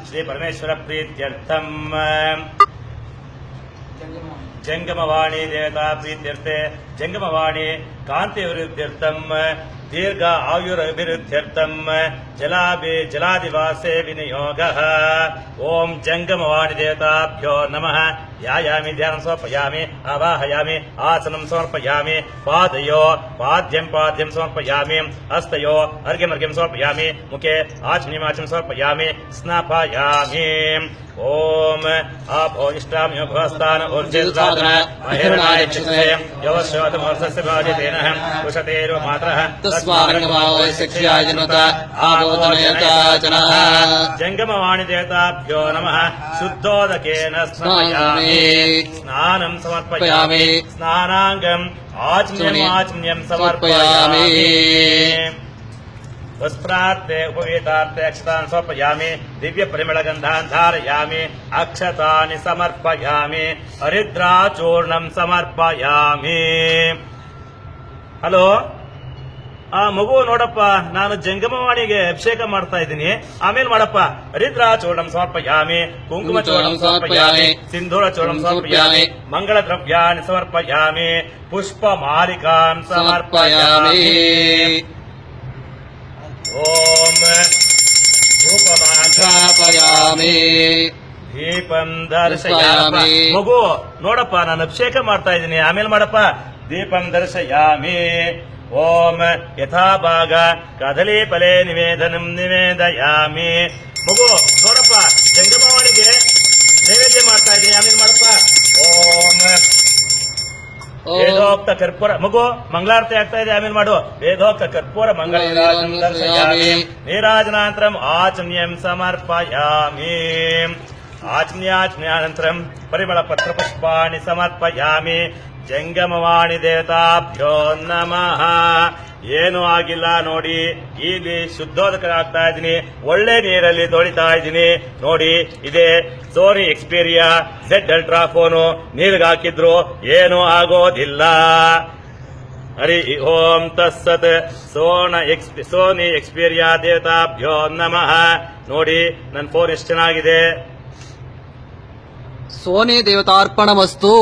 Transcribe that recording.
ಶ್ರೀ ಪರಮೇಶ್ವರ ಪ್ರೀತ್ಯರ್ಥಂ ಜಂಗಮವಾಣಿ ದೇವತಾ ಪ್ರೀತ್ಯರ್ಥೆ ಜಂಗಮವಾಣಿ ಕಾಂತಿ ಅಭಿವೃದ್ಧ್ಯರ್ಥಂ ದೀರ್ಘ ಆಯುರಭಿವೃದ್ಧ್ಯರ್ಥಂ ಜಲಾದಿವಾಸೆ ವಿನಿಯೋಗಃ ಓಂ ಜಂಗಮವಾಣಿ ದೇವತಾಭ್ಯೋ ನಮಃ ಯಾಯಾಮಿ ಧ್ಯಾನಂ ಸಮರ್ಪಯಾಮಿ ಆವಾಹಯಾಮಿ ಆಸನಂ ಸಮರ್ಪಯಾಮಿ ಪಾದ್ಯಂ ಸಮರ್ಪಯಾಮಿ ಹಸ್ತಯೋ ಅರ್ಘ್ಯಂ ಸಮರ್ಪಯಾಮಿ ಮುಖೆ ಆಚಮನೀಯಂ ಸಮರ್ಪಯಾಮಿ ಸ್ನಾಪಯಾಮಿ ಓಂ ಆಪೋ ಇಷ್ಟಾಮ್ಯೋ ಭವಸ್ಥಾನ ಊರ್ಜಿರ್ಸಾಧನ ಮಹಿರ್ನಾಯ ಚಿತ್ರೇ ಯವಶ್ವತಮೋರ್ಸಸ್ಯ ಭಾಜಿತೇನ ಕುಶತೇರು ಮಾತ್ರಃ ಜಂಗಮವಾಣಿ ದೇವತಾಭ್ಯೋ ನಮಃ ಶುದ್ಧೋದಕೇನ ಸ್ನಾಪಯಾಮಿ ಸ್ನಾನಂ ಸಮರ್ಪಯಾಮಿ ಸ್ನಾನಾಂಗಂ ಆಚಮ್ಯಂ ಸಮರ್ಪಯಾಮಿ ವಸ್ತ್ರಾರ್ಥೆ ಉಪವೇತಾರ್ಥೆ ಅಕ್ಷತಾನ್ ಸಮರ್ಪಯಾಮಿ ದಿವ್ಯ ಪರಿಮಳಗಂಧಾನ್ ಧಾರಯಾಮಿ ಅಕ್ಷತಾನಿ ಸಮರ್ಪಯಾಮಿ ಹರಿದ್ರಾಚೂರ್ಣಂ ಸಮರ್ಪಯಾಮಿ. ಹಲೋ, ಮಗು ನೋಡಪ್ಪ, ನಾನು ಜಂಗಮವಾಣಿಗೆ ಅಭಿಷೇಕ ಮಾಡ್ತಾ ಇದ್ದೀನಿ, ಆಮೇಲೆ ಮಾಡಪ್ಪ. ಹರಿದ್ರಾಚೂರ್ಣಂ ಸಮರ್ಪಯಾಮಿ, ಕುಂಕುಮ ಚೂರ್ಣಂ ಸಮರ್ಪಯಾಮಿ, ಸಿಂಧೂರ ಚೂರ್ಣಂ ಸಮರ್ಪಯಾಮಿ, ಮಂಗಳ ದ್ರವ್ಯಾನಿ ಸಮರ್ಪಯಾಮಿ, ಪುಷ್ಪ ಮಾಲಿಕಾಂ ಸಮರ್ಪಯಾಮಿ. ಓಂ ಧೂಪಮಾಘ್ರಾಪಯಾಮಿ ದೀಪಂ ದರ್ಶಯಾಮಿ. ಮಗು ನೋಡಪ್ಪ, ನಾನು ಅಭಿಷೇಕ ಮಾಡ್ತಾ ಇದ್ದೀನಿ, ಆಮೇಲೆ ಮಾಡಪ್ಪ. ದೀಪಂ ದರ್ಶಯಾಮಿ. ಓಂ ಯಥಾಭಾಗ ಕದಲಿ ಫಲೆ ನಿವೇದಯಾಮಿ. ಮಗು ನೋಡಪ್ಪ, ಜಂಗಮವಾಣಿಗೆ ನೈವೇದ್ಯ ಮಾಡ್ತಾ ಇದ್ದೀನಿ, ಆಮೇಲೆ ಮಾಡಪ್ಪ. ಓಂ ವೇದೋಕ್ತ ಕರ್ಪೂರ. ಮಗು ಮಂಗಳಾರತಿ ಆಗ್ತಾ ಇದೆ, ಆಮೇಲೆ ಮಾಡು. ವೇದೋಕ್ತ ಕರ್ಪೂರ ಮಂಗಳ ದರ್ಶಯಾಮಿ. ನೀರಾಜನಾನಂತರಂ ಆಚಮ್ಯಂ ಸಮರ್ಪಯಾಮಿ. ಆಚಮ್ಯಾನಂತರಂ ಪರಿಮಳ ಪತ್ರ ಪುಷ್ಪಾಣಿ ಸಮರ್ಪಯಾಮಿ. ಜಂಗಮವಾಣಿ ದೇವತಾಭ್ಯೋ ನಮಃ. ಏನೂ ಆಗಿಲ್ಲ ನೋಡಿ, ಇಲ್ಲಿ ಶುದ್ಧೋದಕ ಆಗ್ತಾ ಇದ್ದೀನಿ, ಒಳ್ಳೆ ನೀರಲ್ಲಿ ತೊಳಿತಾ ಇದ್ದೀನಿ ನೋಡಿ. ಇದೇ ಸೋನಿ ಎಕ್ಸ್ಪೀರಿಯಾ Z ಅಲ್ಟ್ರಾ ಫೋನು, ನೀರಿಗೆ ಹಾಕಿದ್ರು ಏನೂ ಆಗೋದಿಲ್ಲ. ಹರಿ ಓಂ ತತ್ಸತ್. ಸೋನಿ ಎಕ್ಸ್ಪೀರಿಯಾ ದೇವತಾಭ್ಯೋ ನಮಃ. ನೋಡಿ ನನ್ನ ಫೋನ್ ಎಷ್ಟು ಚೆನ್ನಾಗಿದೆ. ಸೋನಿ ದೇವತಾರ್ಪಣಮಸ್ತು.